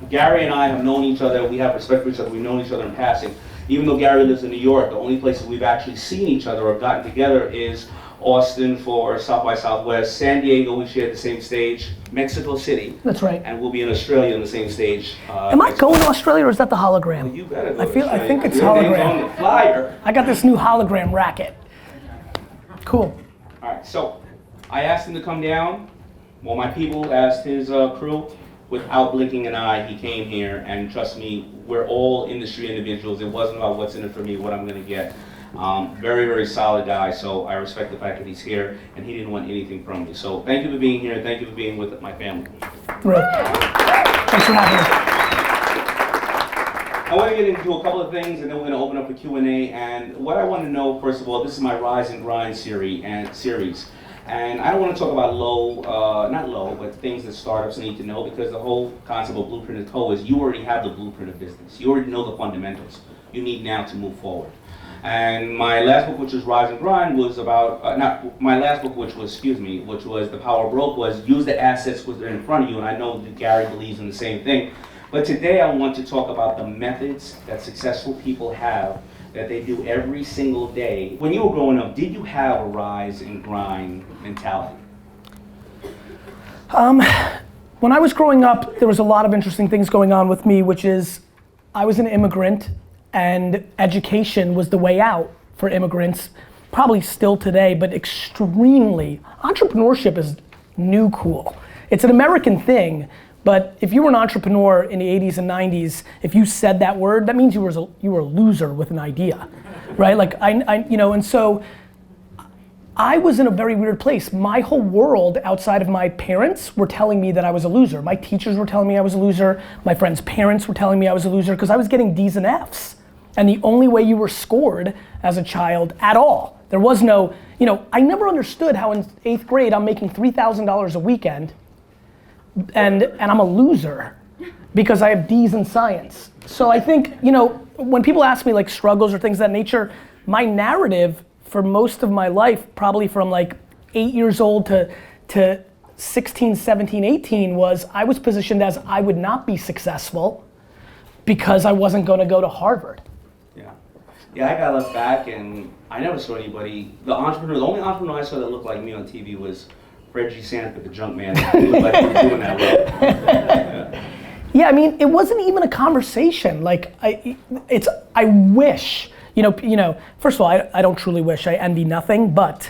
Gary and I have known each other, we have respect for each other, we've known each other in passing. Even though Gary lives in New York, the only places we've actually seen each other or gotten together is Austin for South by Southwest, San Diego, we share the same stage, Mexico City. That's right. And we'll be in Australia on the same stage. Am I going to Australia or is that the hologram? Well, you better go I think it's Your name's on hologram. the flyer. I got this new hologram racket. Cool. All right, so I asked him to come down. Well, my people asked his crew. Without blinking an eye, he came here, and trust me, we're all industry individuals. It wasn't about what's in it for me, what I'm gonna get. Very, very solid guy, so I respect the fact that he's here, and he didn't want anything from me. So thank you for being here, thank you for being with my family. Right. Thanks for having me. I want to get into a couple of things, and then we're going to open up for Q&A. And what I want to know, first of all, this is my Rise and Grind series. And I don't want to talk about not low, but things that startups need to know, because the whole concept of Blueprint and Co. is you already have the blueprint of business. You already know the fundamentals. You need now to move forward. And my last book, which was Rise and Grind, was about, my last book, which was The Power Broke, was use the assets that are in front of you. And I know that Gary believes in the same thing. But today I want to talk about the methods that successful people have that they do every single day. When you were growing up, did you have a rise and grind mentality? When I was growing up, there was a lot of interesting things going on with me, which is I was an immigrant and education was the way out for immigrants, probably still today, but extremely. Entrepreneurship is new cool. It's an American thing, but if you were an entrepreneur in the 80s and 90s, if you said that word, that means you were a loser with an idea, right? Like and so I was in a very weird place. My whole world outside of my parents were telling me that I was a loser. My teachers were telling me I was a loser. My friends' parents were telling me I was a loser because I was getting D's and F's. And the only way you were scored as a child at all, there was no, I never understood how in 8th grade I'm making $3,000 a weekend and I'm a loser because I have D's in science. So I think, when people ask me like struggles or things of that nature, my narrative for most of my life, probably from like 8 years old to 16, 17, 18 was I was positioned as I would not be successful because I wasn't gonna go to Harvard. Yeah, I got left back and I never saw anybody. The only entrepreneur I saw that looked like me on TV was Reggie Sanford, the junk man. He looked like he was doing that well. Yeah, I mean, it wasn't even a conversation. Like, I wish, first of all, I don't truly wish, I envy nothing, but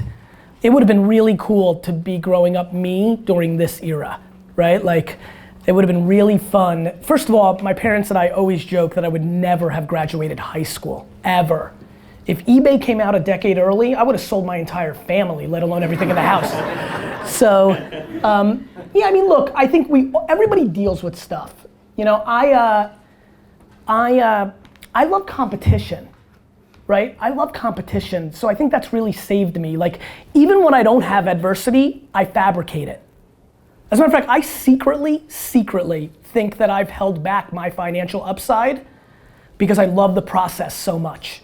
it would have been really cool to be growing up me during this era, right? Like, it would have been really fun. First of all, my parents and I always joke that I would never have graduated high school, ever. If eBay came out a decade early, I would have sold my entire family, let alone everything in the house. So, yeah, I mean, look, I think everybody deals with stuff. I love competition, right? I love competition, so I think that's really saved me. Like, even when I don't have adversity, I fabricate it. As a matter of fact, I secretly think that I've held back my financial upside because I love the process so much.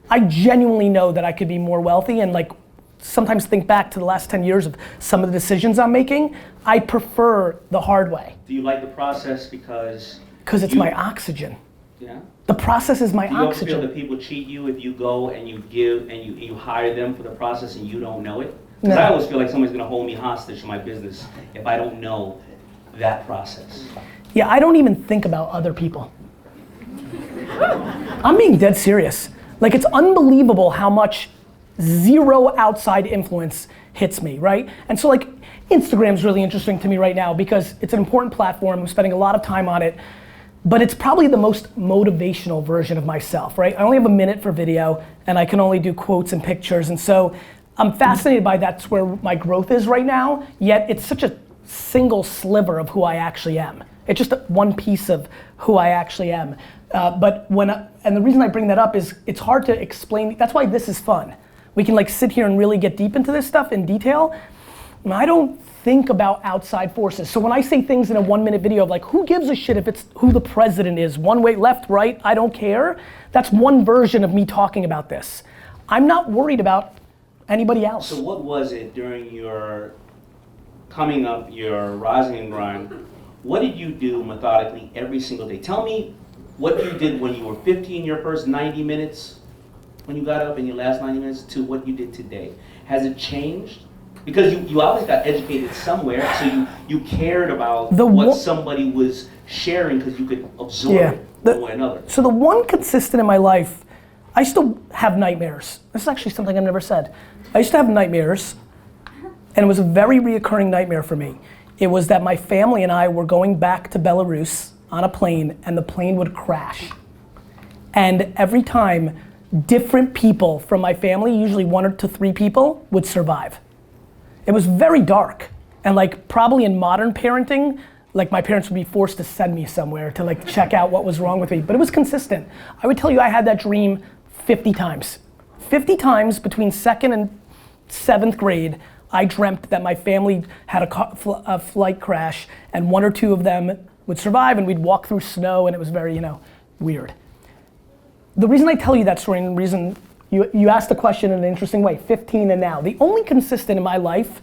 I genuinely know that I could be more wealthy and like sometimes think back to the last 10 years of some of the decisions I'm making. I prefer the hard way. Do you like the process because it's my oxygen. Yeah. The process is my oxygen. Do you ever feel that people cheat you if you go and you give and you hire them for the process and you don't know it? Because I always feel like somebody's gonna hold me hostage to my business if I don't know that process. Yeah, I don't even think about other people. I'm being dead serious. Like, it's unbelievable how much zero outside influence hits me, right? And so like, Instagram's really interesting to me right now because it's an important platform. I'm spending a lot of time on it, but it's probably the most motivational version of myself, right? I only have a minute for video and I can only do quotes and pictures, and so I'm fascinated by that's where my growth is right now, yet it's such a single sliver of who I actually am. It's just one piece of who I actually am. But and the reason I bring that up is it's hard to explain. That's why this is fun. We can like sit here and really get deep into this stuff in detail. And I don't think about outside forces. So when I say things in a 1-minute video of like, who gives a shit if it's who the president is, one way, left, right, I don't care. That's one version of me talking about this. I'm not worried about anybody else. So what was it during your coming up, your rising and grind? What did you do methodically every single day? Tell me what you did when you were 15, your first 90 minutes, when you got up in your last 90 minutes, to what you did today. Has it changed? Because you always got educated somewhere, so you cared about what somebody was sharing because you could absorb it one way or another. So the one consistent in my life, I still have nightmares. This is actually something I've never said. I used to have nightmares, and it was a very reoccurring nightmare for me. It was that my family and I were going back to Belarus on a plane, and the plane would crash. And every time, different people from my family, usually 1 to 3 people, would survive. It was very dark, and like probably in modern parenting, like my parents would be forced to send me somewhere to like check out what was wrong with me, but it was consistent. I would tell you I had that dream 50 times. 50 times between 2nd and 7th grade, I dreamt that my family had a flight crash and 1 or 2 of them would survive, and we'd walk through snow, and it was very, weird. The reason I tell you that story, and the reason you asked the question in an interesting way, 15 and now. The only consistent in my life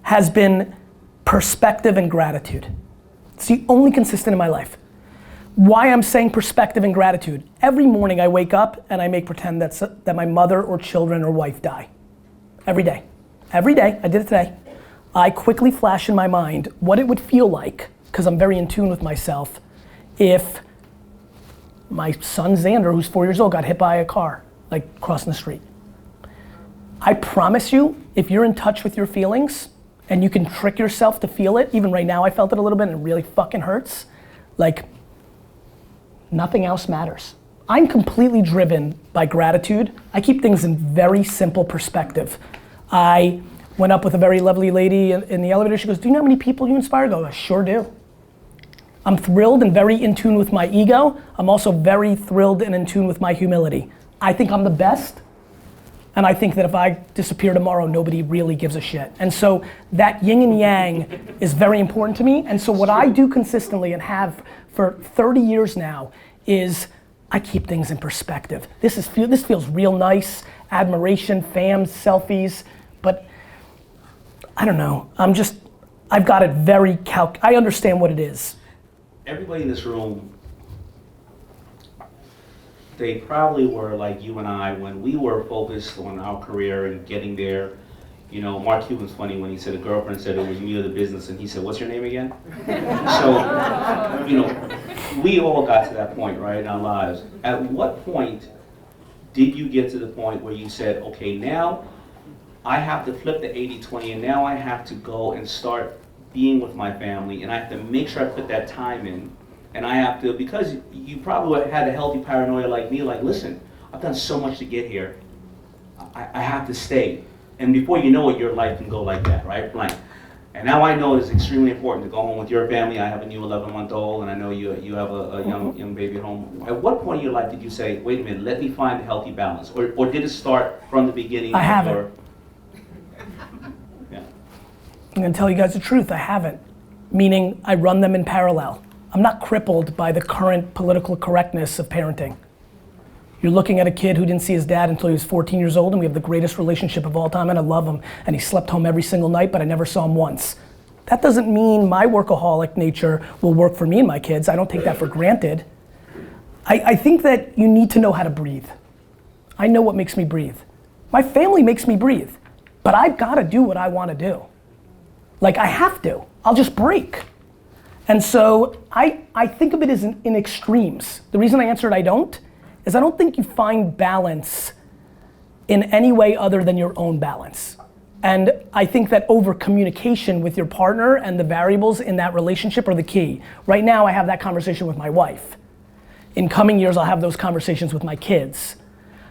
has been perspective and gratitude. It's the only consistent in my life. Why I'm saying perspective and gratitude. Every morning I wake up and I make pretend that my mother or children or wife die. Every day. Every day, I did it today. I quickly flash in my mind what it would feel like, because I'm very in tune with myself, if my son Xander, who's 4 years old, got hit by a car, like crossing the street. I promise you, if you're in touch with your feelings and you can trick yourself to feel it, even right now I felt it a little bit and it really fucking hurts, like nothing else matters. I'm completely driven by gratitude. I keep things in very simple perspective. I went up with a very lovely lady in the elevator. She goes, "Do you know how many people you inspire?" I go, "I sure do." I'm thrilled and very in tune with my ego. I'm also very thrilled and in tune with my humility. I think I'm the best, and I think that if I disappear tomorrow, nobody really gives a shit. And so that yin and yang is very important to me. And so what I do consistently and have for 30 years now is I keep things in perspective. This feels real nice, admiration, fams, selfies, but I don't know. I've got it very I understand what it is. Everybody in this room, they probably were like you and I when we were focused on our career and getting there. Mark Cuban's funny when he said a girlfriend said it was me or the business, and he said, "What's your name again?" So, we all got to that point, right, in our lives. At what point did you get to the point where you said, okay, now I have to flip the 80-20, and now I have to go and start being with my family, and I have to make sure I put that time in, and I have to, because you probably had a healthy paranoia like me, like, listen, I've done so much to get here, I have to stay. And before you know it, your life can go like that, right? Blank. And now I know it's extremely important to go home with your family. I have a new 11-month-old, and I know you have a young baby at home. At what point in your life did you say, wait a minute, let me find a healthy balance? Or did it start from the beginning? I haven't. Yeah. I'm gonna tell you guys the truth, I haven't. Meaning, I run them in parallel. I'm not crippled by the current political correctness of parenting. You're looking at a kid who didn't see his dad until he was 14 years old, and we have the greatest relationship of all time, and I love him, and he slept home every single night, but I never saw him once. That doesn't mean my workaholic nature will work for me and my kids. I don't take that for granted. I think that you need to know how to breathe. I know what makes me breathe. My family makes me breathe, but I've gotta do what I wanna do. Like, I have to. I'll just break. And so I think of it as in extremes. The reason I answered I don't is I don't think you find balance in any way other than your own balance. And I think that over communication with your partner and the variables in that relationship are the key. Right now I have that conversation with my wife. In coming years I'll have those conversations with my kids.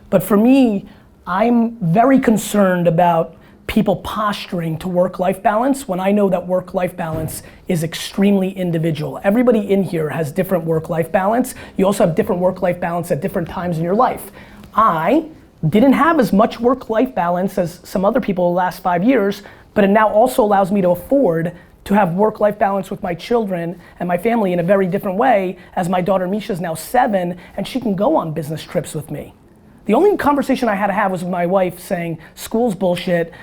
But for me, I'm very concerned about people posturing to work-life balance when I know that work-life balance is extremely individual. Everybody in here has different work-life balance. You also have different work-life balance at different times in your life. I didn't have as much work-life balance as some other people the last 5 years, but it now also allows me to afford to have work-life balance with my children and my family in a very different way, as my daughter Misha's now 7 and she can go on business trips with me. The only conversation I had to have was with my wife saying, school's bullshit,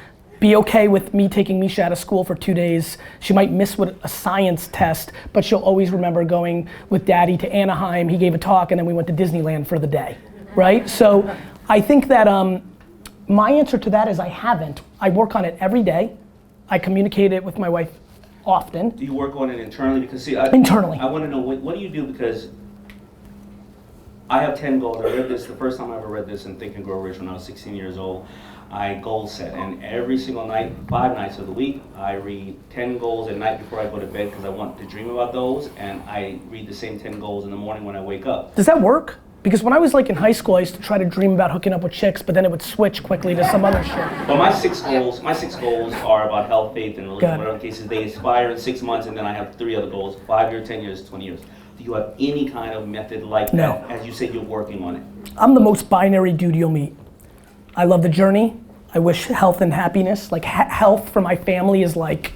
be okay with me taking Misha out of school for 2 days. She might miss a science test, but she'll always remember going with daddy to Anaheim. He gave a talk and then we went to Disneyland for the day, right? So I think that my answer to that is I haven't. I work on it every day. I communicate it with my wife often. Do you work on it internally? Because see, internally. I want to know, what do you do? Because I have 10 goals. I read this, the first time I ever read this in Think and Grow Rich when I was 16 years old. I goal set, and every single night, 5 nights of the week, I read 10 goals at night before I go to bed because I want to dream about those, and I read the same 10 goals in the morning when I wake up. Does that work? Because when I was like in high school, I used to try to dream about hooking up with chicks, but then it would switch quickly to some other shit. But my six goals are about health, faith, and religion. Whatever cases, they expire in 6 months, and then I have 3 other goals: 5 years, 10 years, 20 years. Do you have any kind of method like that? As you said, you're working on it. I'm the most binary dude you'll meet. I love the journey. I wish health and happiness. Like health for my family is like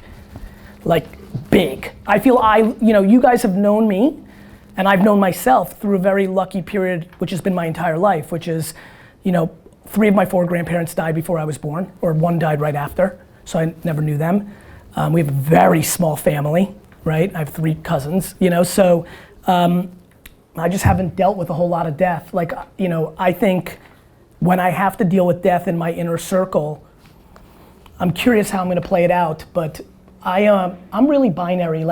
big. I feel you guys have known me, and I've known myself through a very lucky period, which has been my entire life, which is, 3 of my 4 grandparents died before I was born, or 1 died right after, so I never knew them. We have a very small family, right? I have 3 cousins, so I just haven't dealt with a whole lot of death. I think when I have to deal with death in my inner circle, I'm curious how I'm gonna play it out, but I'm really binary.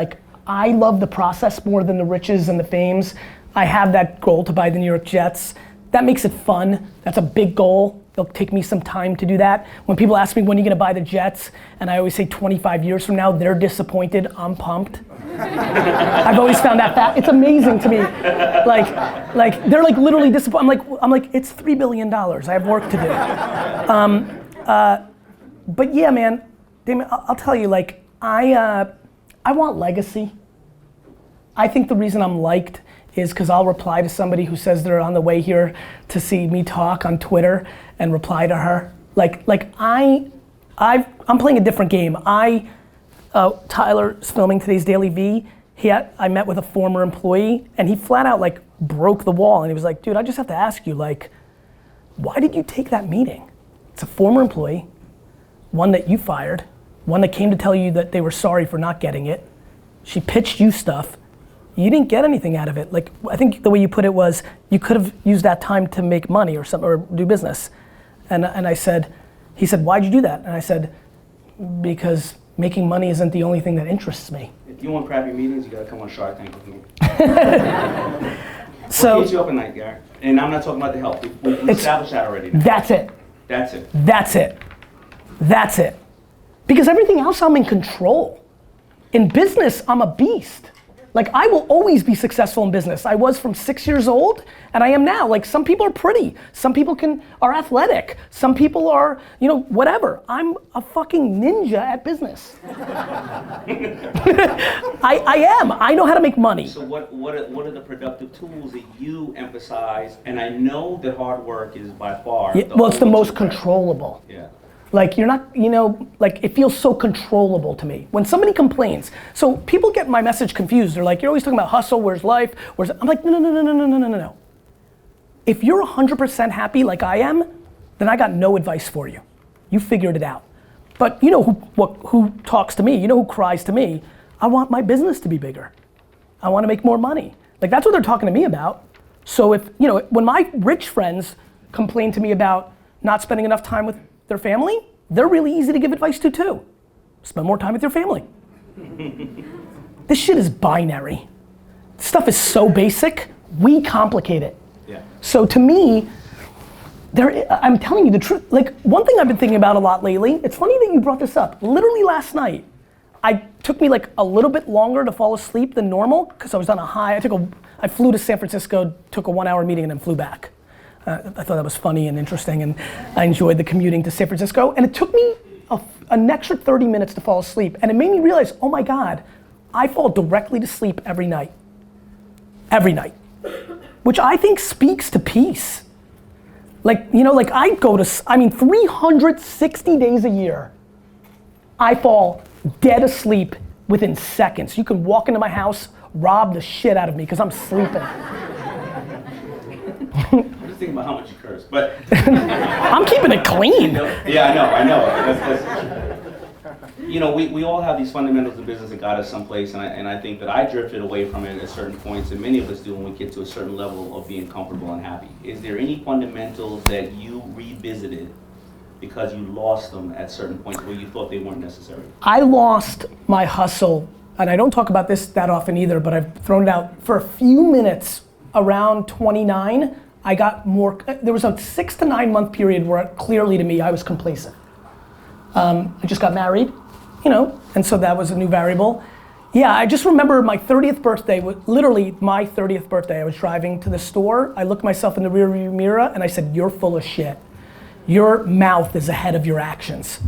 I love the process more than the riches and the fames. I have that goal to buy the New York Jets. That makes it fun. That's a big goal. It'll take me some time to do that. When people ask me when are you gonna buy the Jets, and I always say 25 years from now, they're disappointed, I'm pumped. I've always found that it's amazing to me. They're literally disappointed. I'm like, it's $3 billion, I have work to do. But yeah, man, Daymond, I'll tell you, I want legacy. I think the reason I'm liked is because I'll reply to somebody who says they're on the way here to see me talk on Twitter and reply to her. I'm playing a different game. Tyler's filming today's DailyVee. I met with a former employee and he flat out broke the wall and he was like, dude, I just have to ask you, why did you take that meeting? It's a former employee, one that you fired, one that came to tell you that they were sorry for not getting it. She pitched you stuff. You didn't get anything out of it. I think the way you put it was, you could have used that time to make money or something, or do business. And he said, why'd you do that? And I said, because making money isn't the only thing that interests me. If you want crappy meetings, you gotta come on Shark Tank with me. So, what keeps you up at night, Gary? And I'm not talking about the health. We established that already. That's it. That's it. That's it. That's it. Because everything else I'm in control. In business, I'm a beast. I will always be successful in business. I was from 6 years old, and I am now. Some people are pretty, some people are athletic, some people are, whatever. I'm a fucking ninja at business. I am. I know how to make money. So what are the productive tools that you emphasize? And I know that hard work is by far. Yeah, well, it's the most controllable. Yeah. You're not, it feels so controllable to me. When somebody complains, so people get my message confused. They're like, you're always talking about hustle, where's life? I'm like, no. If you're 100% happy like I am, then I got no advice for you. You figured it out. But you know who talks to me, you know who cries to me. I want my business to be bigger. I want to make more money. That's what they're talking to me about. So when my rich friends complain to me about not spending enough time with their family, they're really easy to give advice to too. Spend more time with your family. This shit is binary. This stuff is so basic, we complicate it. Yeah. So to me, I'm telling you the truth. One thing I've been thinking about a lot lately, it's funny that you brought this up. Literally last night, took me a little bit longer to fall asleep than normal because I was on a high. I flew to San Francisco, took a 1-hour meeting and then flew back. I thought that was funny and interesting, and I enjoyed the commuting to San Francisco. And it took me an extra 30 minutes to fall asleep, and it made me realize, oh my God, I fall directly to sleep every night. Every night. Which I think speaks to peace. I go to, 360 days a year, I fall dead asleep within seconds. You can walk into my house, rob the shit out of me because I'm sleeping. Thinking about how much you curse, but I'm keeping it clean. Yeah, I know. you know, we all have these fundamentals of business that got us someplace, and I think that I drifted away from it at certain points, and many of us do when we get to a certain level of being comfortable and happy. Is there any fundamentals that you revisited because you lost them at certain points where you thought they weren't necessary? I lost my hustle, and I don't talk about this that often either, but I've thrown it out. For a few minutes around 29, I got more, there was a 6 to 9 month period where clearly to me I was complacent. I just got married, you know, and so that was a new variable. Yeah, I just remember my 30th birthday, literally my 30th birthday, I was driving to the store, I looked myself in the rearview mirror and I said, you're full of shit. Your mouth is ahead of your actions.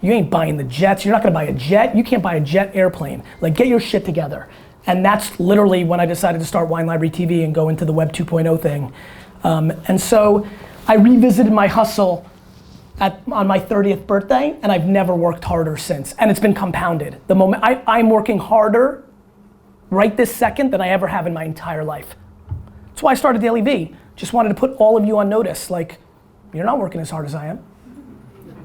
You ain't buying the jets, you're not gonna buy a jet, you can't buy a jet airplane. Like, get your shit together. And that's literally when I decided to start Wine Library TV and go into the Web 2.0 thing. And so I revisited my hustle on my 30th birthday, and I've never worked harder since. And it's been compounded. The moment I'm working harder right this second than I ever have in my entire life. That's why I started DailyVee. Just wanted to put all of you on notice. Like, you're not working as hard as I am.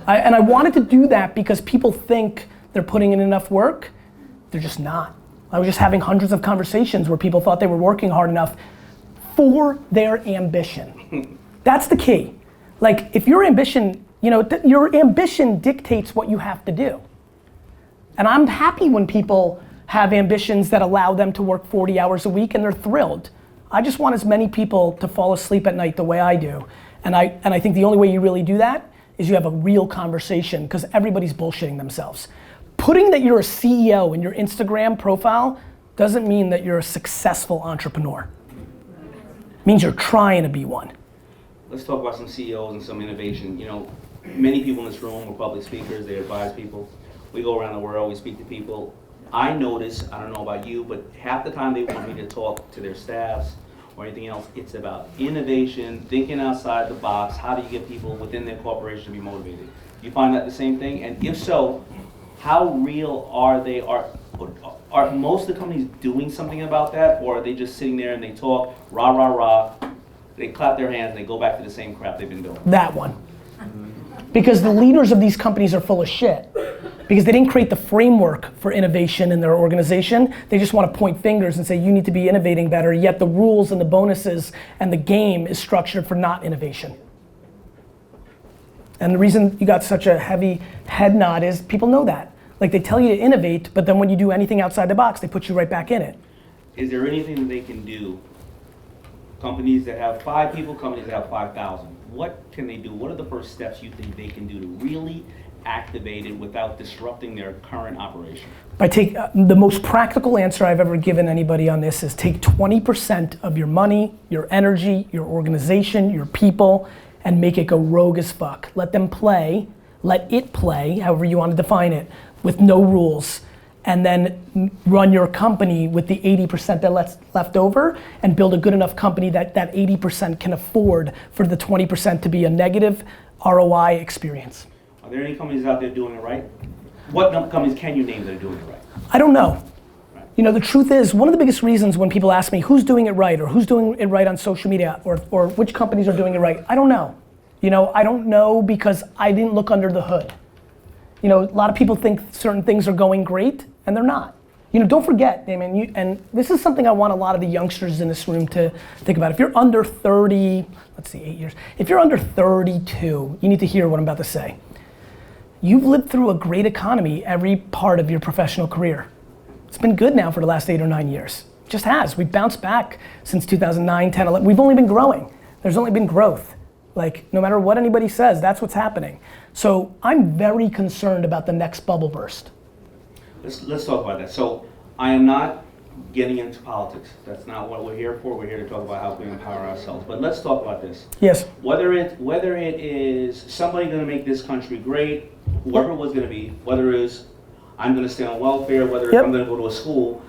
And I wanted to do that because people think they're putting in enough work. They're just not. I was just having hundreds of conversations where people thought they were working hard enough for their ambition. That's the key. Like, if your ambition, you know, your ambition dictates what you have to do. And I'm happy when people have ambitions that allow them to work 40 hours a week and they're thrilled. I just want as many people to fall asleep at night the way I do. And I think the only way you really do that is you have a real conversation, because everybody's bullshitting themselves. Putting that you're a CEO in your Instagram profile doesn't mean that you're a successful entrepreneur. It means you're trying to be one. Let's talk about some CEOs and some innovation. You know, many people in this room are public speakers, they advise people. We go around the world, we speak to people. I notice, I don't know about you, but half the time they want me to talk to their staffs or anything else, it's about innovation, thinking outside the box. How do you get people within their corporation to be motivated? Do you find that the same thing? And if so, how real are they? Are most of the companies doing something about that, or are they just sitting there and they talk, rah, rah, rah, they clap their hands and they go back to the same crap they've been doing? That one. Because the leaders of these companies are full of shit. Because they didn't create the framework for innovation in their organization. They just want to point fingers and say you need to be innovating better, yet the rules and the bonuses and the game is structured for not innovation. And the reason you got such a heavy head nod is people know that. Like, they tell you to innovate, but then when you do anything outside the box, they put you right back in it. Is there anything that they can do? Companies that have 5 people, companies that have 5,000. What can they do? What are the first steps you think they can do to really activate it without disrupting their current operation? The most practical answer I've ever given anybody on this is take 20% of your money, your energy, your organization, your people, and make it go rogue as fuck. Let them play, let it play, however you want to define it, with no rules. And then run your company with the 80% that's left over and build a good enough company that 80% can afford for the 20% to be a negative ROI experience. Are there any companies out there doing it right? What companies can you name that are doing it right? I don't know. Right. You know, the truth is, one of the biggest reasons when people ask me who's doing it right or who's doing it right on social media or which companies are doing it right, I don't know. You know, I don't know because I didn't look under the hood. You know, a lot of people think certain things are going great and they're not. You know, don't forget, Daymond, and this is something I want a lot of the youngsters in this room to think about. If you're under 30, let's see, 8 years. If you're under 32, you need to hear what I'm about to say. You've lived through a great economy every part of your professional career. It's been good now for the last 8 or 9 years. It just has. We've bounced back since 2009, 10, 11. We've only been growing. There's only been growth. Like, no matter what anybody says, that's what's happening. So I'm very concerned about the next bubble burst. Let's talk about that. So I am not getting into politics. That's not what we're here for. We're here to talk about how we empower ourselves. But let's talk about this. Yes. Whether it is somebody going to make this country great, whoever it was going to be, whether it is I'm going to stay on welfare, whether it's I'm going to go to a school.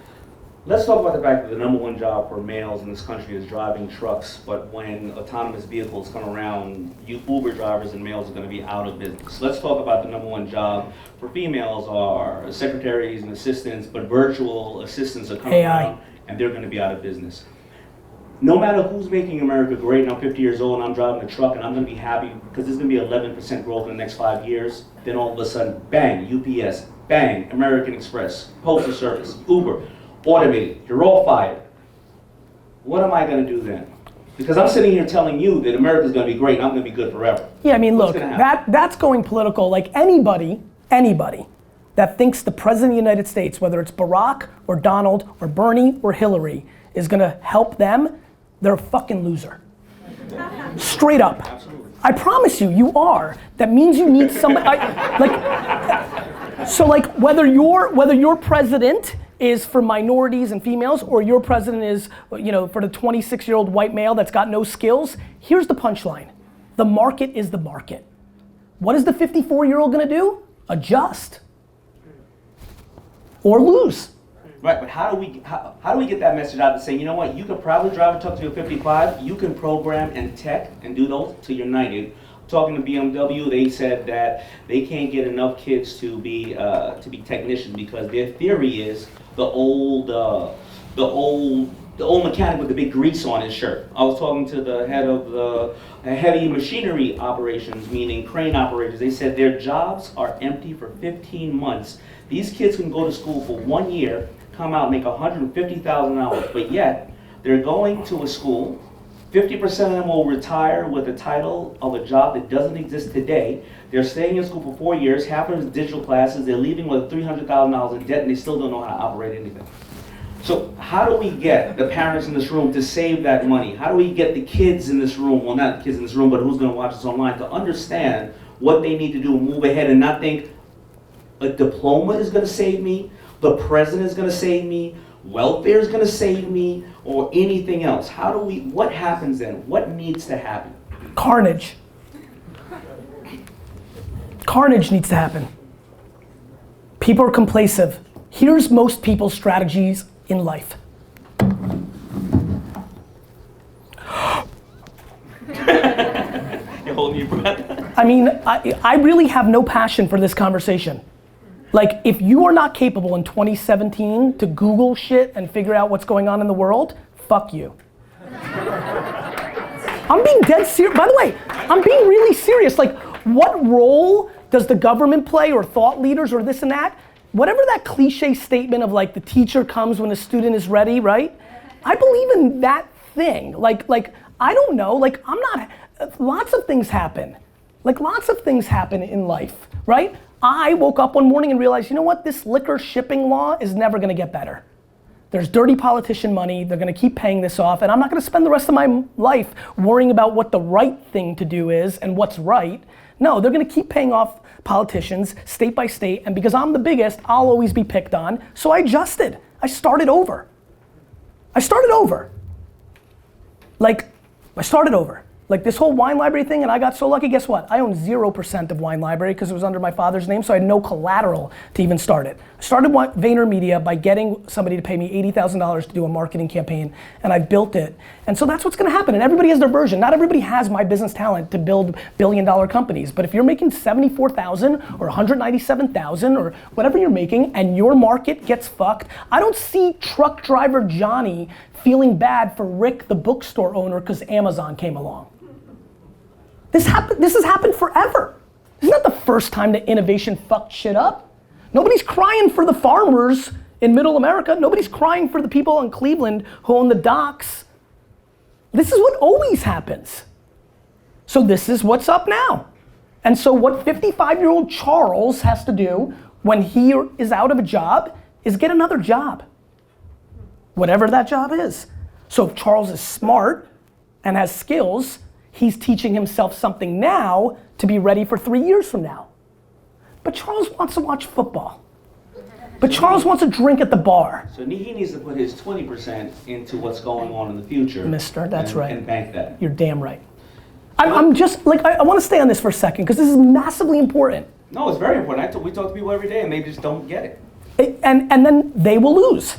Let's talk about the fact that the #1 job for males in this country is driving trucks, but when autonomous vehicles come around, Uber drivers and males are going to be out of business. Let's talk about the #1 job for females are secretaries and assistants, but virtual assistants are coming around and they're going to be out of business. No matter who's making America great, and I'm 50 years old and I'm driving a truck and I'm going to be happy because there's going to be 11% growth in the next 5 years, then all of a sudden, bang, UPS, Bang, American Express, Postal Service, Uber, automated, you're all fired. What am I gonna do then? Because I'm sitting here telling you that America's gonna be great and I'm gonna be good forever. Yeah, I mean, What's look, gonna happen? that's going political. Like anybody that thinks the president of the United States, whether it's Barack or Donald or Bernie or Hillary, is gonna help them, they're a fucking loser. Straight up. Absolutely. I promise you, you are. That means you need somebody, so whether your president is for minorities and females, or your president is, for the 26-year-old white male that's got no skills, here's the punchline. The market is the market. What is the 54-year-old gonna do? Adjust. Or lose. Right, but how do we get that message out to say, you know what, you can probably drive a truck to your 55, you can program and tech and do those till you're 90. Talking to BMW, they said that they can't get enough kids to be technicians because their theory is the old mechanic with the big grease on his shirt. I was talking to the head of the heavy machinery operations, meaning crane operators. They said their jobs are empty for 15 months. These kids can go to school for 1 year, come out, make $150,000, but yet they're going to a school. 50% of them will retire with a title of a job that doesn't exist today. They're staying in school for 4 years, half of it is digital classes, they're leaving with $300,000 in debt and they still don't know how to operate anything. So how do we get the parents in this room to save that money? How do we get the kids in this room, well not the kids in this room, but who's gonna watch this online, to understand what they need to do and move ahead and not think a diploma is gonna save me, the president is gonna save me, welfare is gonna save me, or anything else. What happens then? What needs to happen? Carnage. Carnage needs to happen. People are complacent. Here's most people's strategies in life. You're holding your breath. I mean, I really have no passion for this conversation. Like, if you are not capable in 2017 to Google shit and figure out what's going on in the world, fuck you. I'm being dead serious. By the way, I'm being really serious. Like, what role does the government play, or thought leaders, or this and that? Whatever that cliche statement of like the teacher comes when the student is ready, right? I believe in that thing. Like I don't know, lots of things happen. Like lots of things happen in life, right? I woke up one morning and realized, you know what, this liquor shipping law is never gonna get better. There's dirty politician money, they're gonna keep paying this off, and I'm not gonna spend the rest of my life worrying about what the right thing to do is and what's right. No, they're gonna keep paying off politicians state by state, and because I'm the biggest, I'll always be picked on. So I adjusted. I started over. Like this whole wine library thing, and I got so lucky, guess what? I own 0% of Wine Library because it was under my father's name, so I had no collateral to even start it. I started VaynerMedia by getting somebody to pay me $80,000 to do a marketing campaign, and I built it. And so that's what's gonna happen, and everybody has their version. Not everybody has my business talent to build billion-dollar companies, but if you're making $74,000 or $197,000 or whatever you're making, and your market gets fucked, I don't see truck driver Johnny feeling bad for Rick, the bookstore owner, because Amazon came along. This has happened forever. This is not the first time that innovation fucked shit up. Nobody's crying for the farmers in middle America. Nobody's crying for the people in Cleveland who own the docks. This is what always happens. So this is what's up now. And so what 55-year-old Charles has to do when he is out of a job is get another job. Whatever that job is. So if Charles is smart and has skills, he's teaching himself something now to be ready for 3 years from now. But Charles wants to watch football. But Charles wants to drink at the bar. So he needs to put his 20% into what's going on in the future. Mister, that's right. And bank that. You're damn right. I'm just, like, I want to stay on this for a second because this is massively important. No, it's very important. We talk to people every day and they just don't get it. And then they will lose.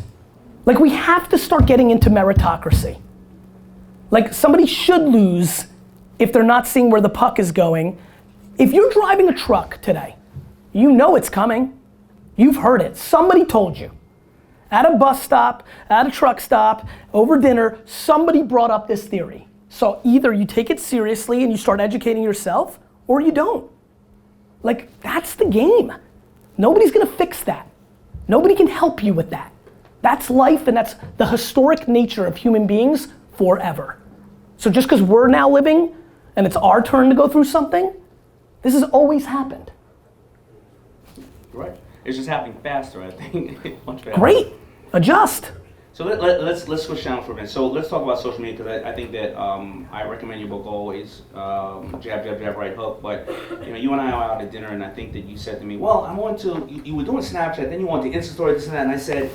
Like, we have to start getting into meritocracy. Like, somebody should lose if they're not seeing where the puck is going. If you're driving a truck today, you know it's coming. You've heard it. Somebody told you. At a bus stop, at a truck stop, over dinner, somebody brought up this theory. So either you take it seriously and you start educating yourself, or you don't. Like, that's the game. Nobody's gonna fix that. Nobody can help you with that. That's life, and that's the historic nature of human beings forever. So just because we're now living and it's our turn to go through something, this has always happened. Right. It's just happening faster, I think. Much faster. Great. Adjust. So let's switch down for a minute. So let's talk about social media, because I think that I recommend your book always, jab, jab, jab, right hook. But you and I are out at dinner, and I think that you said to me, well, I'm on to, you were doing Snapchat, then you want to Insta story, this and that, and I said,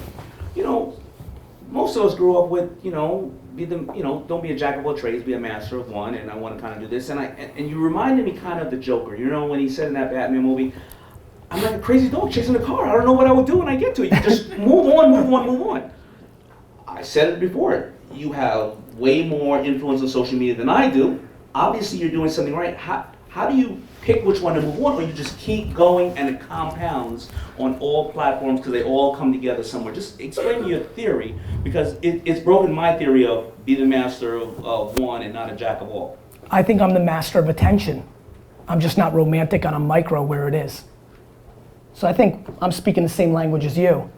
most of us grew up with, don't be a jack of all trades, be a master of one, and I want to kind of do this. And you reminded me kind of the Joker, when he said in that Batman movie, I'm like a crazy dog chasing a car. I don't know what I would do when I get to it. You just move on, move on, move on. I said it before, you have way more influence on social media than I do. Obviously you're doing something right. How do you pick which one to move on, or you just keep going and it compounds on all platforms because they all come together somewhere? Just explain your theory, because it's broken my theory of be the master of one and not a jack of all. I think I'm the master of attention. I'm just not romantic on a micro where it is. So I think I'm speaking the same language as you.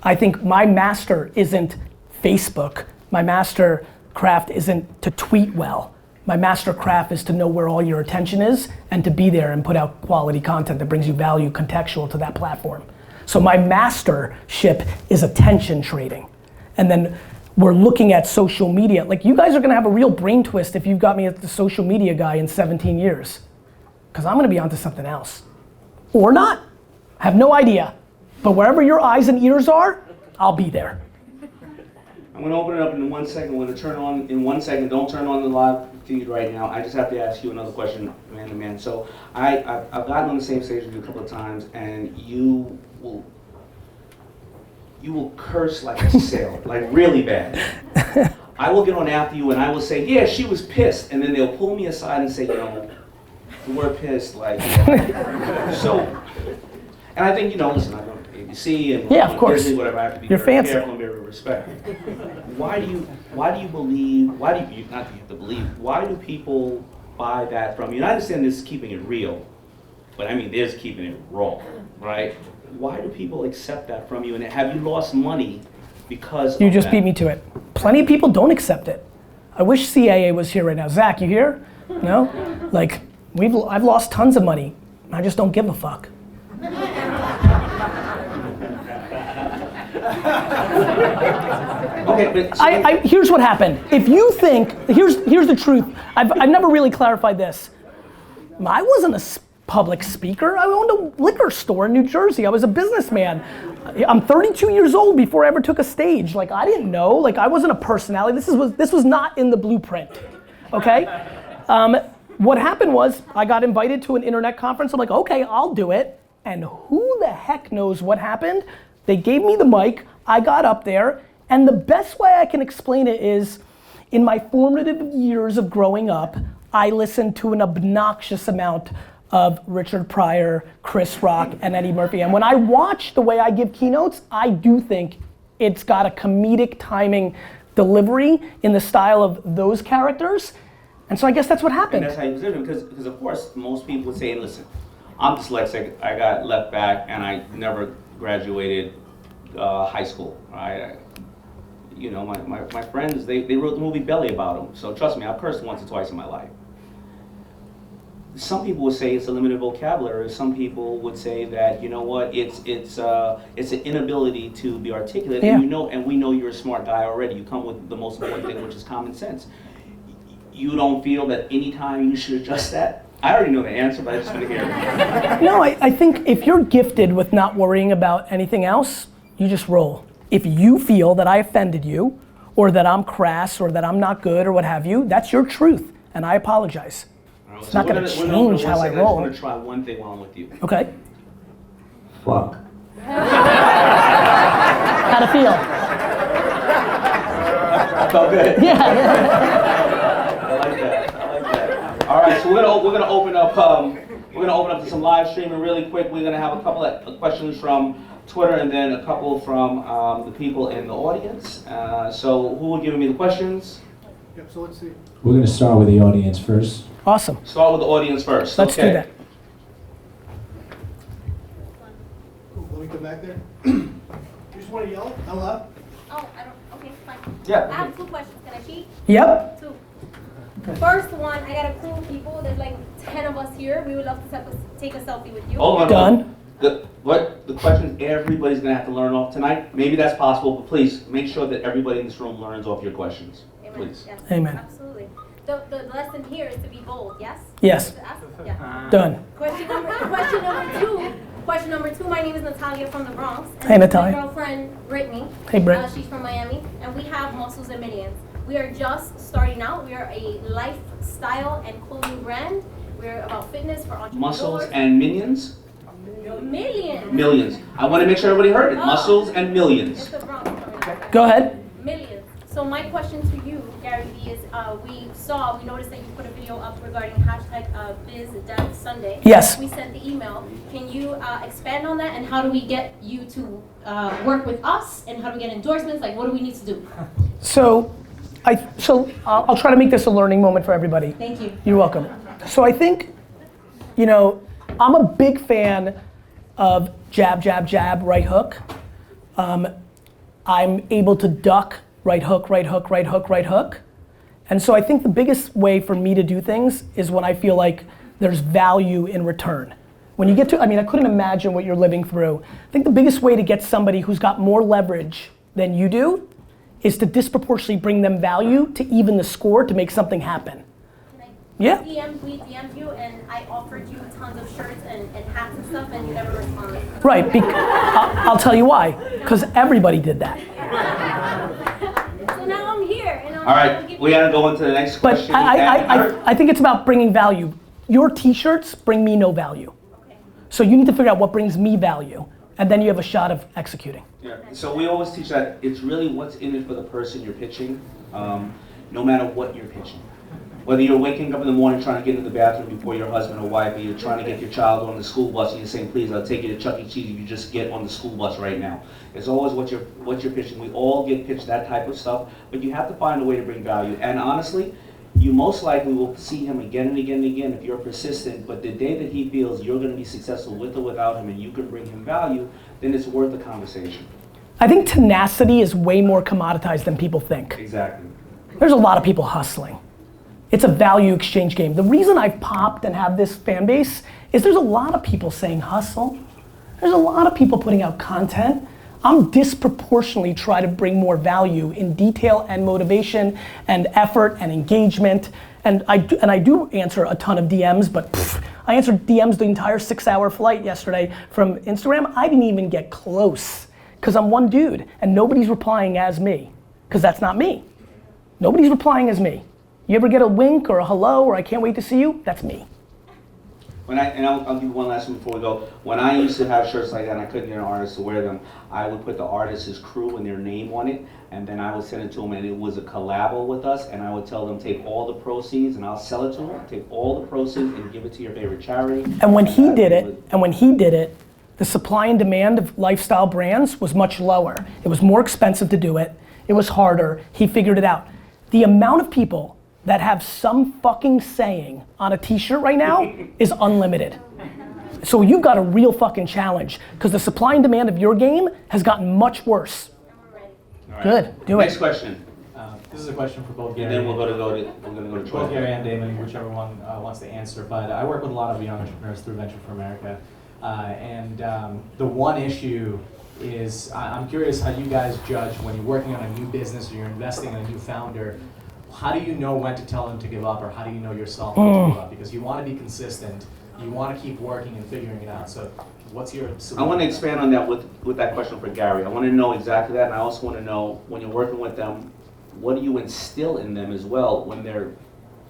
I think my master isn't Facebook. My master craft isn't to tweet well. My master craft is to know where all your attention is and to be there and put out quality content that brings you value contextual to that platform. So my mastership is attention trading. And then we're looking at social media. Like, you guys are gonna have a real brain twist if you've got me as the social media guy in 17 years. Because I'm gonna be onto something else. Or not. I have no idea. But wherever your eyes and ears are, I'll be there. I'm going to open it up in 1 second. I'm going to turn on in 1 second. Don't turn on the live feed right now. I just have to ask you another question, man to man. So I've gotten on the same stage with you a couple of times, and you will curse like a sailor, like really bad. I will get on after you and I will say, yeah, she was pissed. And then they'll pull me aside and say, the word pissed, like, so. And I think, listen, I go to ABC and yeah, of course. Disney, whatever, I have to be You're very fancy. careful and very respectful. Why do you believe, not that you have to believe, why do people buy that from you? And I understand this is keeping it real, but I mean, there's keeping it raw, right? Why do people accept that from you? And have you lost money because You of just that? beat me to it. Plenty of people don't accept it. I wish CAA was here right now. Zach, you here? No? Like, I've lost tons of money. I just don't give a fuck. Okay, but here's what happened. If you think, here's the truth. I've never really clarified this. I wasn't a public speaker. I owned a liquor store in New Jersey. I was a businessman. I'm 32 years old before I ever took a stage. Like, I didn't know. Like, I wasn't a personality. This was not in the blueprint. Okay? What happened was I got invited to an internet conference. I'm like, okay, I'll do it. And who the heck knows what happened? They gave me the mic. I got up there. And the best way I can explain it is, in my formative years of growing up, I listened to an obnoxious amount of Richard Pryor, Chris Rock, and Eddie Murphy. And when I watch the way I give keynotes, I do think it's got a comedic timing delivery in the style of those characters. And so I guess that's what happened. And that's how you was living, because of course, most people would say, listen, I'm dyslexic, I got left back, and I never graduated high school, right? My friends, they wrote the movie Belly about them. So trust me, I've cursed once or twice in my life. Some people would say it's a limited vocabulary. Some people would say that, it's an inability to be articulate. Yeah. And we know you're a smart guy already. You come with the most important thing, which is common sense. You don't feel that any time you should adjust that? I already know the answer, but I just want to hear it. No, I think if you're gifted with not worrying about anything else, you just roll. If you feel that I offended you, or that I'm crass, or that I'm not good, or what have you, that's your truth, and I apologize. Right, It's so not gonna change how I roll. I just want to try one thing while I'm with you. Okay. Fuck. How'd it feel? I felt good. Yeah. I like that. All right, so we're gonna open up. We're gonna open up to some live streaming really quick. We're gonna have a couple of questions from Twitter and then a couple from the people in the audience. So who will give me the questions? Yep. So let's see. We're going to start with the audience first. Awesome. Start with the audience first. Let's do that. back there. You just want to yell out loud? Oh, I don't, okay, fine. Yeah. I have 2 questions. Can I cheat? Yep. 2. First one, I got a crew of people. There's like 10 of us here. We would love to take a selfie with you. Hold on. Done. The question is everybody's gonna have to learn off tonight. Maybe that's possible, but please make sure that everybody in this room learns off your questions. Amen. Please. Yes, Amen. absolutely. The lesson here is to be bold, yes? Yes. Yeah. Done. Question number 2, my name is Natalia from the Bronx. And Hey, Natalia. My girlfriend, Brittany. Hey, Britt. She's from Miami. And we have Muscles and Millions. We are just starting out. We are a lifestyle and clothing brand. We're about fitness for entrepreneurs. Muscles and minions? Millions. Millions. I want to make sure everybody heard it. Oh. Muscles and It's millions. the Bronx. Go ahead. Millions. So my question to you, Garyvee, is we noticed that you put a video up regarding hashtag BizDevSunday. Yes. We sent the email. Can you expand on that, and how do we get you to work with us, and how do we get endorsements? Like, what do we need to do? So I'll try to make this a learning moment for everybody. Thank you. You're welcome. So I think, I'm a big fan of jab, jab, jab, right hook. I'm able to duck, right hook, right hook, right hook, right hook. And so I think the biggest way for me to do things is when I feel like there's value in return. When you get to, I couldn't imagine what you're living through. I think the biggest way to get somebody who's got more leverage than you do is to disproportionately bring them value to even the score to make something happen. Yeah. We DM'd you, and I offered you tons of shirts and hats and stuff, and you never responded. Right, I'll tell you why. Because everybody did that. So now I'm here. And All right, we gotta go into the next But question. I think it's about bringing value. Your t-shirts bring me no value. Okay. So you need to figure out what brings me value, and then you have a shot of executing. Yeah. So we always teach that it's really what's in it for the person you're pitching, no matter what you're pitching. Whether you're waking up in the morning trying to get into the bathroom before your husband or wife, or you're trying to get your child on the school bus and you're saying, please, I'll take you to Chuck E. Cheese if you just get on the school bus right now. It's always what you're pitching. We all get pitched that type of stuff, but you have to find a way to bring value. And honestly, you most likely will see him again and again and again if you're persistent, but the day that he feels you're going to be successful with or without him and you can bring him value, then it's worth the conversation. I think tenacity is way more commoditized than people think. Exactly. There's a lot of people hustling. It's a value exchange game. The reason I've popped and have this fan base is there's a lot of people saying hustle. There's a lot of people putting out content. I'm disproportionately trying to bring more value in detail and motivation and effort and engagement. And I do answer a ton of DMs, but I answered DMs the entire 6-hour flight yesterday from Instagram. I didn't even get close because I'm one dude and nobody's replying as me because that's not me. Nobody's replying as me. You ever get a wink or a hello or I can't wait to see you? That's me. I'll give you one last one before we go. When I used to have shirts like that and I couldn't get an artist to wear them, I would put the artist's crew and their name on it, and then I would send it to them, and it was a collabo with us, and I would tell them, take all the proceeds, and I'll sell it to them, take all the proceeds and give it to your favorite charity. And when he did it, the supply and demand of lifestyle brands was much lower. It was more expensive to do it. It was harder. He figured it out. The amount of people that have some fucking saying on a t-shirt right now is unlimited. So you've got a real fucking challenge because the supply and demand of your game has gotten much worse. Right. Good, do Next it. question. This is a question for both Gary. And then we're gonna go to both Gary Troy. and Daymond, whichever one wants to answer. But I work with a lot of young entrepreneurs through Venture for America, and the one issue is I'm curious how you guys judge when you're working on a new business or you're investing in a new founder. How do you know when to tell them to give up, or how do you know yourself when to give up? Because you want to be consistent, you want to keep working and figuring it out. So what's your solution? I want to expand on that with that question for Gary. I want to know exactly that, and I also want to know when you're working with them, what do you instill in them as well when they're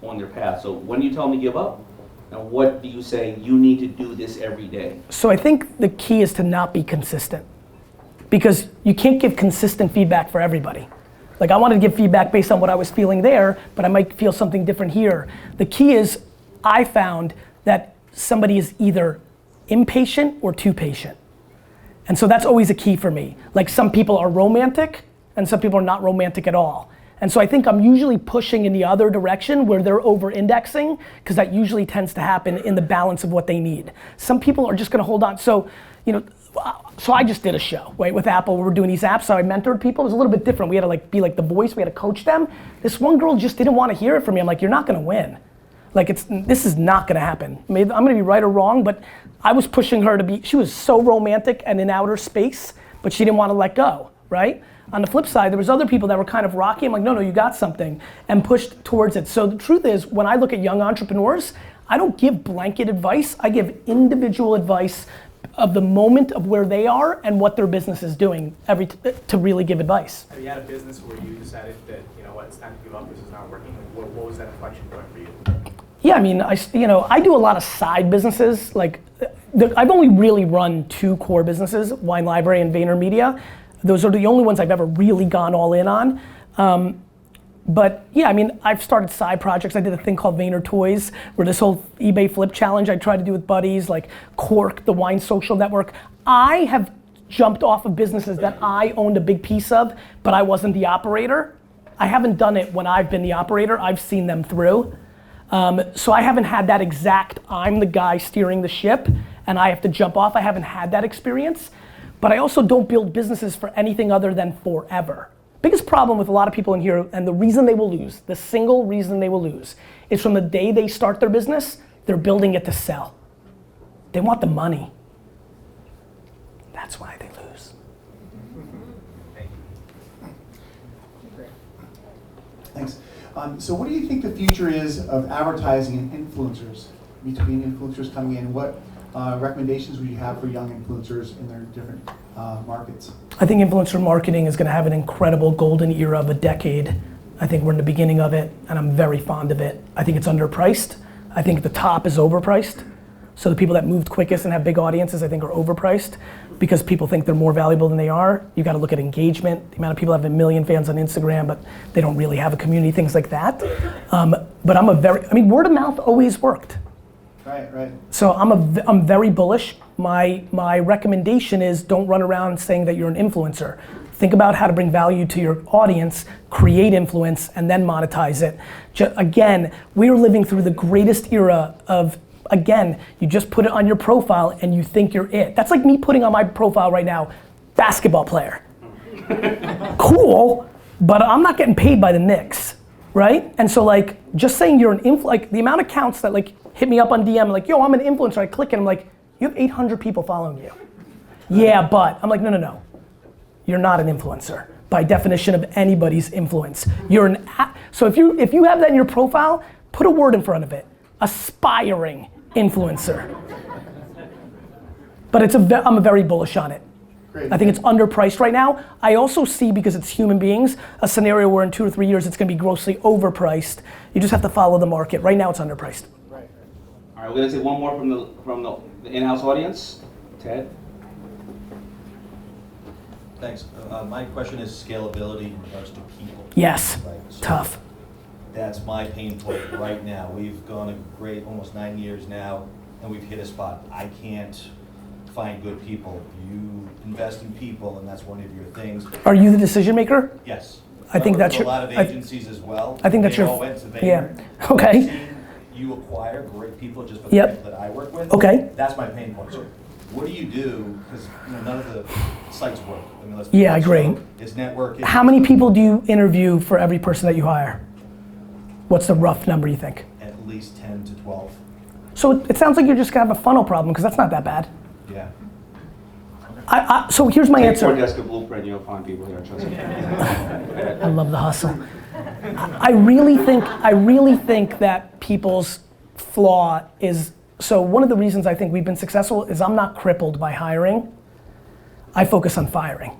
on their path? So when you tell them to give up, and what do you say, you need to do this every day? So I think the key is to not be consistent because you can't give consistent feedback for everybody. Like I wanted to give feedback based on what I was feeling there, but I might feel something different here. The key is I found that somebody is either impatient or too patient. And so that's always a key for me. Like some people are romantic and some people are not romantic at all. And so I think I'm usually pushing in the other direction where they're over-indexing because that usually tends to happen in the balance of what they need. Some people are just gonna hold on. So, so I just did a show, right, with Apple. We were doing these apps, so I mentored people. It was a little bit different. We had to like be like the voice, we had to coach them. This one girl just didn't want to hear it from me. I'm like, you're not gonna win. Like this is not gonna happen. Maybe I'm gonna be right or wrong, but I was pushing her to be, she was so romantic and in outer space, but she didn't want to let go, right? On the flip side, there was other people that were kind of rocky. I'm like, no, you got something, and pushed towards it. So the truth is, when I look at young entrepreneurs, I don't give blanket advice. I give individual advice of the moment of where they are and what their business is doing to really give advice. Have you had a business where you decided that, you know what, it's time to give up, this is not working? Like, what was that inflection point for you? Yeah, I mean, I do a lot of side businesses. Like, I've only really run 2 core businesses, Wine Library and VaynerMedia. Those are the only ones I've ever really gone all in on. But yeah, I mean, I've started side projects. I did a thing called Vayner Toys, where this whole eBay flip challenge I tried to do with buddies, like Cork, the wine social network. I have jumped off of businesses that I owned a big piece of, but I wasn't the operator. I haven't done it when I've been the operator. I've seen them through. So I haven't had that exact, I'm the guy steering the ship and I have to jump off. I haven't had that experience. But I also don't build businesses for anything other than forever. Biggest problem with a lot of people in here, and the reason they will lose, the single reason they will lose, is from the day they start their business, they're building it to sell. They want the money. That's why they lose. Thanks. So what do you think the future is of advertising and influencers, between influencers coming in? What recommendations would you have for young influencers in their different markets? I think influencer marketing is gonna have an incredible golden era of a decade. I think we're in the beginning of it, and I'm very fond of it. I think it's underpriced. I think the top is overpriced. So the people that moved quickest and have big audiences, I think, are overpriced because people think they're more valuable than they are. You gotta look at engagement. The amount of people have 1 million fans on Instagram, but they don't really have a community, things like that. But word of mouth always worked. Right. So I'm very bullish. My recommendation is don't run around saying that you're an influencer. Think about how to bring value to your audience, create influence, and then monetize it. Again, we're living through the greatest era of, again, you just put it on your profile and you think you're it. That's like me putting on my profile right now, basketball player. Cool, but I'm not getting paid by the Knicks, right? And so like, just saying you're an like the amount of accounts that like hit me up on DM, like, yo, I'm an influencer, I click and I'm like, you have 800 people following you. Yeah, but, I'm like, no. You're not an influencer by definition of anybody's influence. So if you have that in your profile, put a word in front of it, aspiring influencer. But I'm very bullish on it. Great. I think it's underpriced right now. I also see, because it's human beings, a scenario where in 2 or 3 years it's gonna be grossly overpriced. You just have to follow the market. Right now it's underpriced. Right. All right, we're gonna take one more from the in-house audience. Ted? Thanks. My question is scalability in regards to people. Yes, Right, so tough. That's my pain point right now. We've gone a great almost 9 years now, and we've hit a spot. I can't find good people. You invest in people, and that's one of your things. Are you the decision maker? Yes. I think work that's with your- a lot of agencies as well. I think that's They your- all went to Vayner. yeah. Okay. I've seen you acquire great people just for the Yep. people that I work with. Okay. That's my pain point. So what do you do? Because none of the sites work. I mean, let's be Yeah, I honest. agree. So it's networking. How many people do you interview for every person that you hire? What's the rough number you think? At least 10 to 12. So it sounds like you're just gonna have a funnel problem, because that's not that bad. Yeah. So here's my Take answer. Desk Blueprint, you'll find people here, trust me. I love the hustle. I really think that people's flaw is, so one of the reasons I think we've been successful is I'm not crippled by hiring. I focus on firing.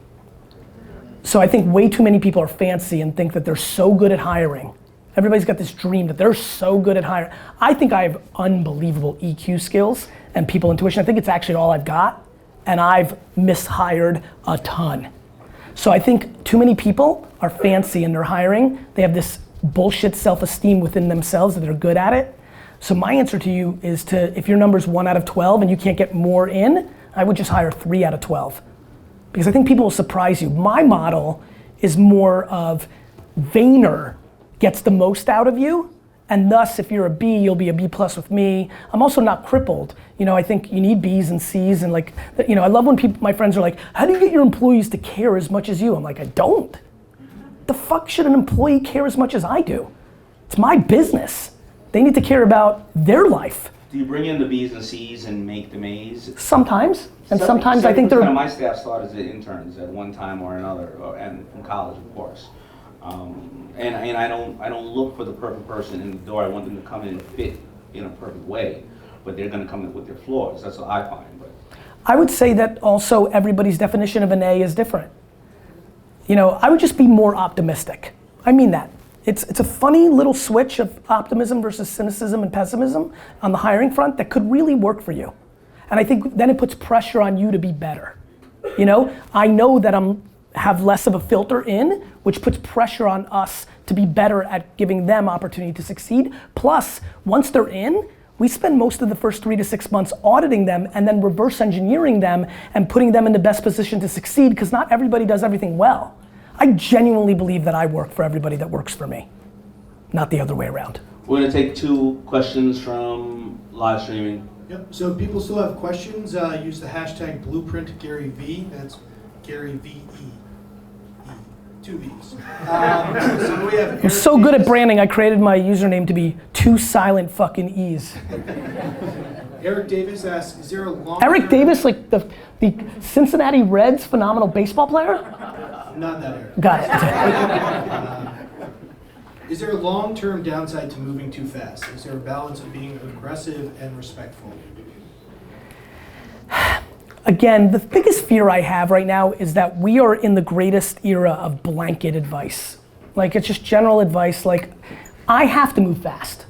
So I think way too many people are fancy and think that they're so good at hiring. Everybody's got this dream that they're so good at hiring. I think I have unbelievable EQ skills and people intuition. I think it's actually all I've got, and I've mishired a ton. So I think too many people are fancy in their hiring. They have this bullshit self-esteem within themselves that they're good at it. So my answer to you is if your number's 1 out of 12 and you can't get more in, I would just hire 3 out of 12. Because I think people will surprise you. My model is more of Vayner gets the most out of you, And thus, if you're a B, you'll be a B plus with me. I'm also not crippled. You know, I think you need B's and C's and like, you know, I love when people, my friends are like, how do you get your employees to care as much as you? I'm like, I don't. The fuck should an employee care as much as I do? It's my business. They need to care about their life. Do you bring in the B's and C's and make them A's? Sometimes, and sometimes I think they're. My staff started as interns at one time or another, and from college, of course. And I don't look for the perfect person in the door. I want them to come in and fit in a perfect way, but they're going to come in with their flaws. That's what I find. But I would say that also everybody's definition of an A is different. You know, I would just be more optimistic. I mean that. It's a funny little switch of optimism versus cynicism and pessimism on the hiring front that could really work for you. And I think then it puts pressure on you to be better. You know, I know that have less of a filter in, which puts pressure on us to be better at giving them opportunity to succeed. Plus, once they're in, we spend most of the first 3 to 6 months auditing them and then reverse engineering them and putting them in the best position to succeed, because not everybody does everything well. I genuinely believe that I work for everybody that works for me, not the other way around. we're going to take 2 questions from live streaming. Yep, so if people still have questions, use the hashtag #BlueprintGaryVee. That's Garyvee. 2 V's. So we have I'm so good at branding, I created my username to be 2 silent fucking E's. Eric Davis asks, is there a long Eric Davis, like the Cincinnati Reds phenomenal baseball player? Not that Eric. Got it. Is there a long-term downside to moving too fast? Is there a balance of being aggressive and respectful? Again, the biggest fear I have right now is that we are in the greatest era of blanket advice. Like, it's just general advice. Like, I have to move fast.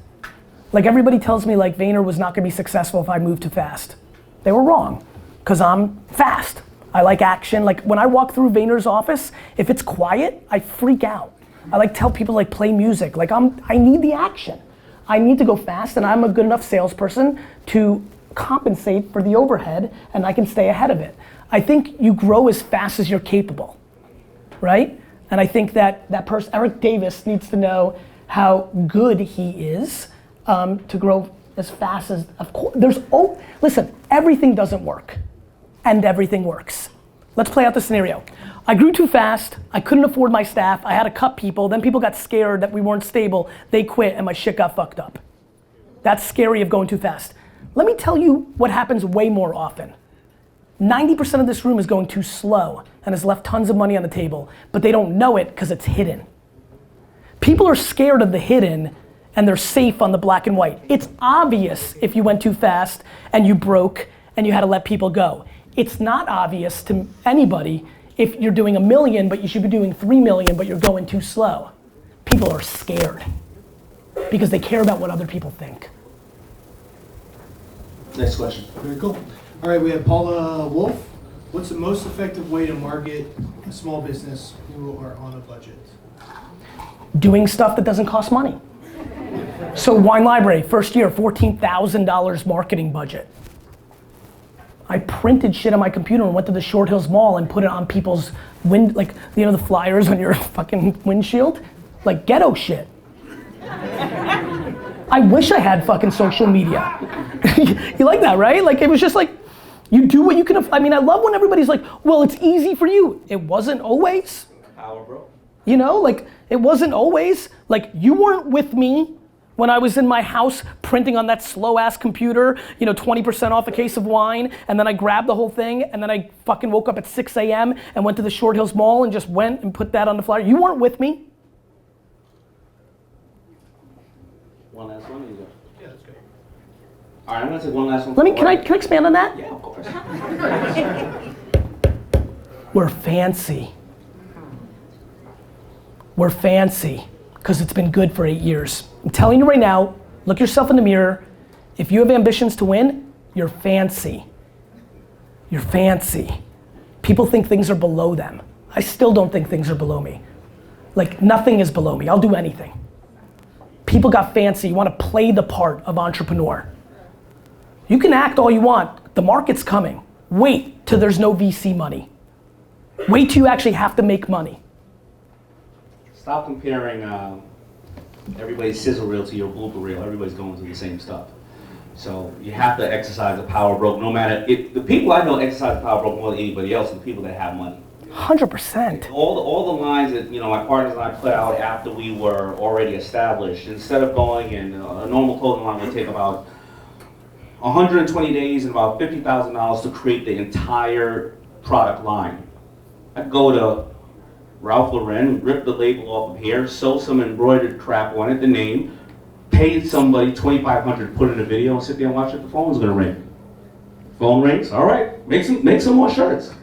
Like, everybody tells me like Vayner was not gonna be successful if I moved too fast. They were wrong, because I'm fast. I like action. Like, when I walk through Vayner's office, if it's quiet, I freak out. I like tell people like play music. Like, I need the action. I need to go fast, and I'm a good enough salesperson to compensate for the overhead, and I can stay ahead of it. I think you grow as fast as you're capable, right? And I think that person, Eric Davis, needs to know how good he is to grow as fast as, of course, listen, everything doesn't work, and everything works. Let's play out the scenario. I grew too fast, I couldn't afford my staff, I had to cut people, then people got scared that we weren't stable, they quit, and my shit got fucked up. That's scary of going too fast. Let me tell you what happens way more often. 90% of this room is going too slow and has left tons of money on the table, but they don't know it because it's hidden. People are scared of the hidden and they're safe on the black and white. It's obvious if you went too fast and you broke and you had to let people go. It's not obvious to anybody if you're doing 1 million, but you should be doing 3 million, but you're going too slow. People are scared because they care about what other people think. Next question. Very cool. All right, we have Paula Wolf. What's the most effective way to market a small business who are on a budget? Doing stuff that doesn't cost money. So Wine Library, first year, $14,000 marketing budget. I printed shit on my computer and went to the Short Hills Mall and put it on people's like, you know, the flyers on your fucking windshield? Like ghetto shit. I wish I had fucking social media. You like that, right? Like, it was just like, you do what you can, I mean, I love when everybody's like, well, it's easy for you. It wasn't always. Power, bro. You know, like, it wasn't always. Like, you weren't with me when I was in my house printing on that slow ass computer, you know, 20% off a case of wine, and then I grabbed the whole thing, and then I fucking woke up at 6 a.m. and went to the Short Hills Mall and just went and put that on the flyer. You weren't with me. One last one, or you go? Yeah, that's great. All right, I'm gonna take one last one. Can I expand on that? Yeah, of course. We're fancy. We're fancy because it's been good for 8 years. I'm telling you right now, look yourself in the mirror. If you have ambitions to win, you're fancy. You're fancy. People think things are below them. I still don't think things are below me. Like, nothing is below me. I'll do anything. People got fancy. You want to play the part of entrepreneur. You can act all you want. The market's coming. Wait till there's no VC money. Wait till you actually have to make money. Stop comparing everybody's sizzle reel to your blooper reel. Everybody's going through the same stuff. So you have to exercise the power broke. No matter if the people I know exercise the power broke more than anybody else, are the people that have money. 100%. All the lines that my partners and I put out after we were already established, instead of going in a normal clothing line would take about 120 days and about $50,000 to create the entire product line. I'd go to Ralph Lauren, rip the label off of here, sew some embroidered crap on it, the name, pay somebody $2,500 to put in a video and sit there and watch it. The phone's gonna ring. Phone rings, all right, make some more shirts.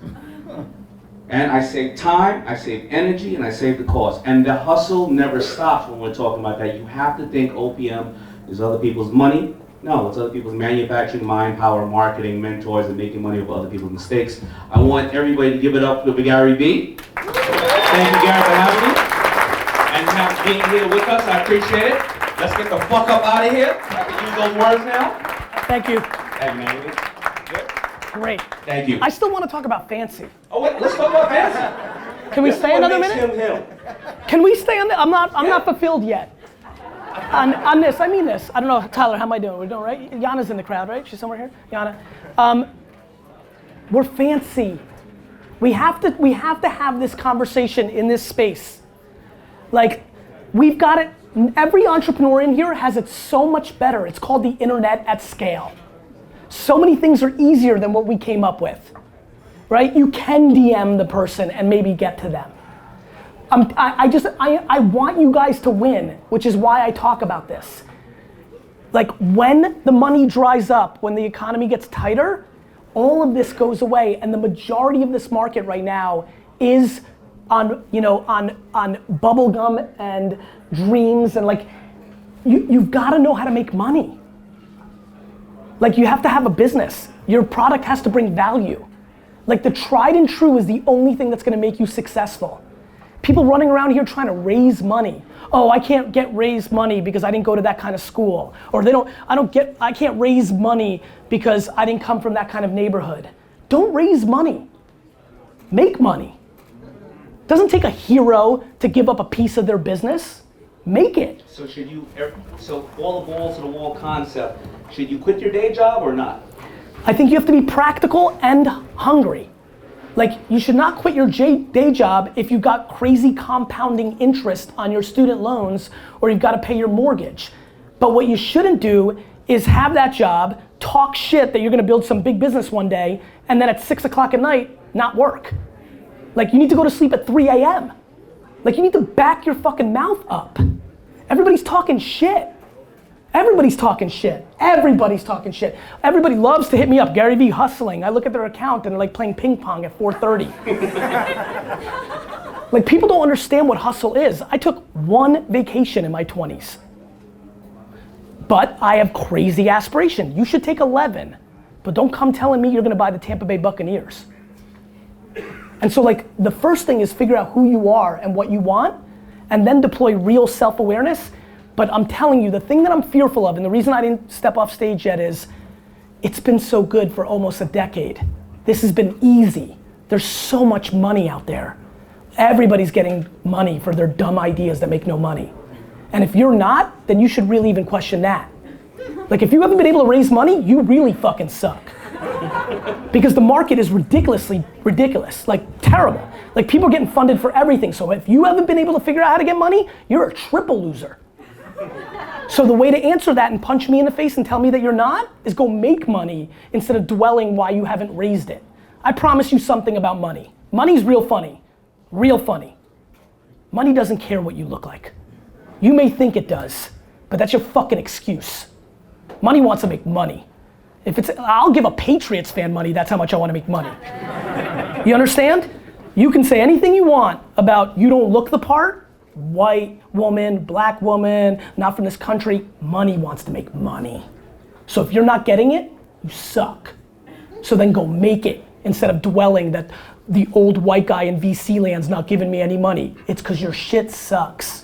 And I save time, I save energy, and I save the cost. And the hustle never stops when we're talking about that. You have to think OPM is other people's money. No, it's other people's manufacturing, mind, power, marketing, mentors, and making money off other people's mistakes. I want everybody to give it up for Garyvee. Thank you, Gary, for having me. And now being here with us, I appreciate it. Let's get the fuck up out of here. I can use those words now. Thank you. Thank you, man. Good? Great. Thank you. I still want to talk about fancy. Oh, wait, let's talk about fancy. Can we stay another minute? Him. Can we stay on? I'm not fulfilled yet. On this, I mean this. I don't know, Tyler, how am I doing? We're doing right? Yana's in the crowd, right? She's somewhere here. Yana. We're fancy. We have to have this conversation in this space. Like, we've got it. Every entrepreneur in here has it so much better. It's called the internet at scale. So many things are easier than what we came up with, right? You can DM the person and maybe get to them. I want you guys to win, which is why I talk about this. Like, when the money dries up, when the economy gets tighter, all of this goes away, and the majority of this market right now is on bubblegum and dreams, and like, you've got to know how to make money. Like, you have to have a business. Your product has to bring value. Like, the tried and true is the only thing that's gonna make you successful. People running around here trying to raise money. Oh, I can't raise money because I didn't go to that kind of school. Or I can't raise money because I didn't come from that kind of neighborhood. Don't raise money. Make money. Doesn't take a hero to give up a piece of their business. Make it. So all the balls to the wall concept, should you quit your day job or not? I think you have to be practical and hungry. Like, you should not quit your day job if you've got crazy compounding interest on your student loans or you've got to pay your mortgage. But what you shouldn't do is have that job, talk shit that you're gonna build some big business one day, and then at 6 o'clock at night, not work. Like, you need to go to sleep at 3 a.m. Like, you need to back your fucking mouth up. Everybody's talking shit. Everybody's talking shit. Everybody's talking shit. Everybody loves to hit me up, Garyvee hustling. I look at their account and they're like playing ping pong at 4:30. Like, people don't understand what hustle is. I took one vacation in my 20s. But I have crazy aspiration. You should take 11. But don't come telling me you're gonna buy the Tampa Bay Buccaneers. And so, like, the first thing is figure out who you are and what you want, and then deploy real self-awareness. But I'm telling you, the thing that I'm fearful of, and the reason I didn't step off stage yet is, it's been so good for almost a decade. This has been easy. There's so much money out there. Everybody's getting money for their dumb ideas that make no money. And if you're not, then you should really even question that. Like, if you haven't been able to raise money, you really fucking suck. Because the market is ridiculously ridiculous, like terrible. Like, people are getting funded for everything. So if you haven't been able to figure out how to get money, you're a triple loser. So the way to answer that and punch me in the face and tell me that you're not is go make money instead of dwelling why you haven't raised it. I promise you something about money. Money's real funny. Real funny. Money doesn't care what you look like. You may think it does, but that's your fucking excuse. Money wants to make money. I'll give a Patriots fan money, that's how much I want to make money. You understand? You can say anything you want about you don't look the part, white woman, black woman, not from this country. Money wants to make money. So if you're not getting it, you suck. So then go make it instead of dwelling that the old white guy in VC land's not giving me any money. It's because your shit sucks.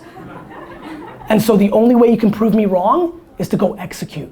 And so the only way you can prove me wrong is to go execute.